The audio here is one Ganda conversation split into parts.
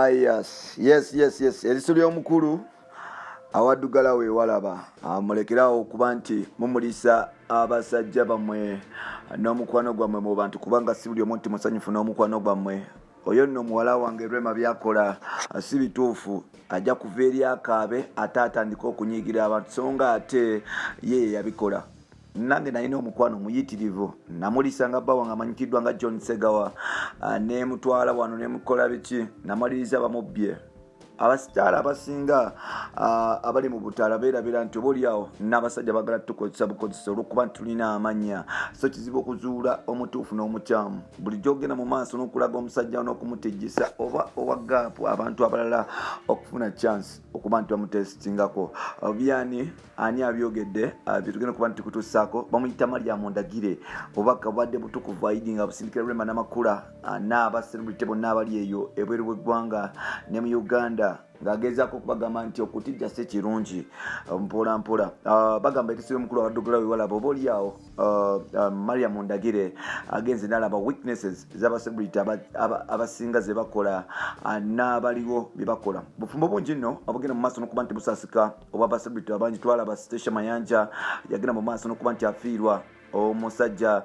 Yes. Eriso ly'omukulu awaddugala we walaba mulekerawo okuba nti mumulisa abasajja bammwe n'omukwano gwammwe mu bantu kubanga si buli omu nti musanyufu n'omukwano gwammwe. Oyo nno muwala wange Rema byakola si bituufu, ajja kuva eri akaabe ate atandika okunyiigira abantu so nga ate ye yabikola. Nange nalina omukwano muyitirivu, namulisanga bba wange amanyikiddwa nga John Segawa, ne mutwala wano ne mukola biki, namaliriza bamubbye. Abasitaala abasinga abali mu butaala beerabira nti obaoliawo n'abasajja bagala tukozesa bukozesa olw'okuba nti tulina amannya, so kizibu okuzuula omutuufu n'omukyamu. Bulijjo ogenda mu maaso n'okulaga omusajja n'okumutegesa oba owa gaapu abantu abalala okufuna chance okuba nti bamutesitingako. Byani ani abyogedde byetugenda okuba nti kutussaako bamuyita Mariam Ndagire, obubaka bwadde butukuvu ayidi nga busindikira Rema n'amakula n'abaselebrity bonna abali eyo ebweru bw'eggwanga ne mu Uganda ng'agezaako okubagamba nti okutijja si kirungi mpola mpola. Bagamba ekisiro omukulu awaddugala we walaba obaoliawo Mariam Ndagire agenze n'alaba weaknesses z'abaselebrity abasinga ze bakola n'abaliwo bye bakola. Bufumbo bungi nno obugenda mu maaso n'okuba nti busaasika oba abaselebrity abangi. Twalaba Station Mayanja yagenda mu maaso n'okuba nti afiirwa omusajja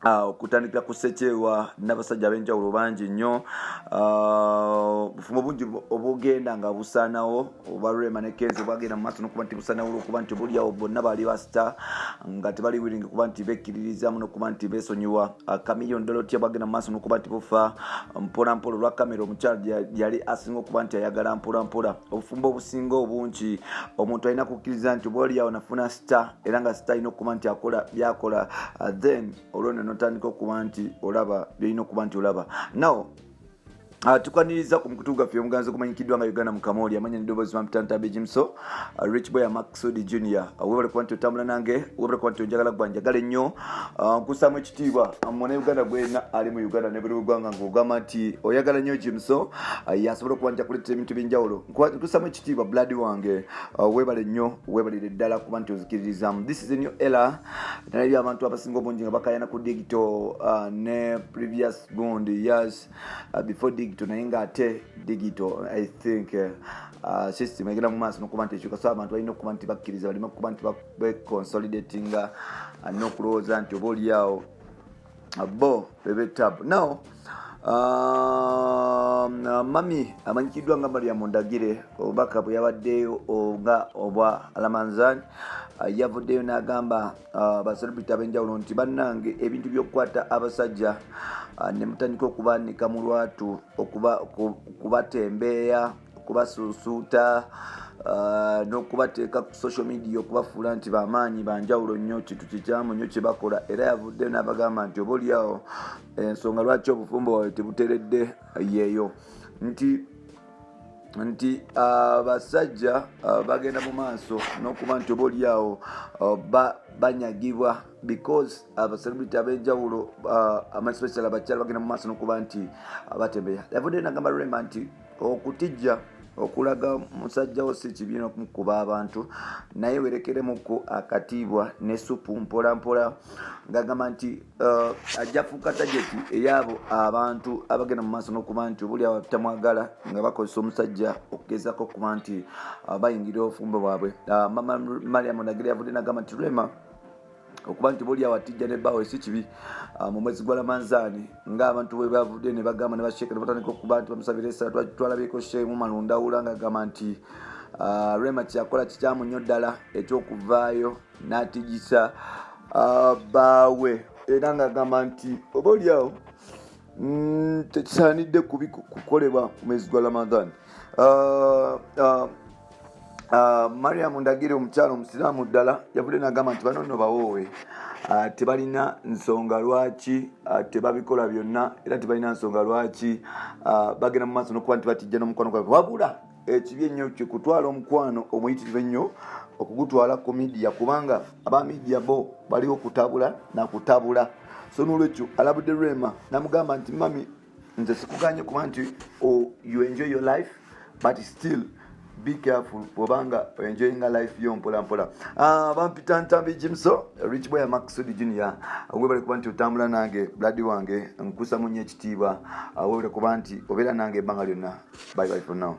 okutandikira ku Ssekyewa n'abasajja ab'enjawulo bangi nnyo. Bufumbo bungi obugenda nga busaanawo oba Rema ne Kenzo bagenda mu maaso n'okuba nti busaanawo olw'okuba nti obuliawo bonna baali basita nga tebali willing kuba nti bekkiririzamu n'okuba nti beesonyiwa. Chameleon Dorothea bagenda mu maaso n'okuba nti bufa mpola mpola olwa kamera omukyala yali asinga okuba nti ayagala mpola mpola. Obufumbo obusinga obungi omuntu alina kukkiriza nti obaoliawo nafuna star era nga star alina okuba nti akola byakola then olwo notandika okuba nti olaba byolina okuba nti olaba. Now tukwaniriza ku mukutu gwaffe omuganzi okumanyikiddwa nga Uganda mu Kamoli amanya n'eddoboozi Mampitanta Bejimso Rich Boy Maxudi Junior. Webale kuba nti otambula nange, webale kuba nti onjagala gwa njagala ennyo. Nkussaamu ekitiibwa mwana Uganda gwena ali mu Uganda ne buli ggwanga ng'ogamba nti oyagala nnyo Jimso yasobola okuba nti akuleetera ebintu by'enjawulo. Nkussaamu ekitiibwa blood wange, webale nnyo, webalire ddala kuba nti ozikiririzamu. This is a new era. Nalabye abantu abasinga obungi nga bakayana ku digital ne previous gundi years before digital naye nga ate digital I think system egenda mu maaso n'okuba nti ekyuka so abantu balina okuba nti bakkiriza balina okuba nti beconsolidatinga n'okulowooza nti obaoliawo bo bebetab. Now mami amanyikiddwa nga Mariam Ndagire obubaka bwe yabaddeyo nga obwa Ramanzan yavuddeyo n'agamba abaselebrity ab'enjawulo nti bannange ebintu by'okukwata abasajja ne mutandika okubanika mu lwatu okubatembeeya okubasuusuuta n'okubateeka ku social media okubafuula nti bamaanyi banjawulo nnyo kintu kikyamu nnyo kye bakola. Era yavuddeyo n'abagamba nti obaoliawo ensonga lwaki obufumbo bwawe tebuteredde yeeyo nti abasajja bagenda mu maaso n'okuba nti obaoliawo banyagibwa because abaselebrity ab'enjawulo especially abakyala bagenda mu maaso n'okuba nti batembeya. Yavuddeyo n'agamba Rema nti okutijja okulaga musajja wo si kibi n'okumukuba abantu naye werekeremuko akatiibwa ne supu mpola mpola ng'agamba nti ajja fuuka tageti ey'abo abantu abagenda mu maaso n'okuba nti obuliawo tamwagala nga bakozesa omusajja okugezaako okuba nti bayingira obufumbo bwabwe. Mama Mariam Ndagire yavudde n'agamba nti Rema okuba nti boliawo atijja ne bbaawe si kibi mu mwezi gwa Ramanzaani ng'abantu bwe bavudde ne bagamba ne basheeka ne batandika okuba nti bamusabira essala. Twalabyeko Sheemu Malundawula ng'agamba nti Rema kyakola kikyamu nnyo ddala ekyokuvaayo n'atigisa bbaawe era ng'agamba nti obaoliawo tekisaanidde kukolebwa mu mwezi gwa Ramanzaani. Mariam Ndagire omukyala omusiraamu ddala yavudde n'agamba nti bano nno bawoowe tebalina nsonga lwaki tebabikola byonna era tebalina nsonga lwaki bagenda mu maaso n'okuba nti batijja n'omukwano gwabwe. Wabula ekibi ennyo kye kutwala omukwano omuyitirivu ennyo okugutwala ku media kubanga aba media bo baliwo kutabula na kutabula. So n'olwekyo alabudde Rema n'amugamba nti mami nze sikuganye kuba nti you enjoy your life but still be careful obanga enjoying a life yo mpola mpola. Bampita Ntambi Jimso Rich Boy Maxud Junior webale kuba nti otambula nange blood wange nkusa munye ekitiibwa webale kuba nti obeera nange ebbanga lyonna. Bye bye for now.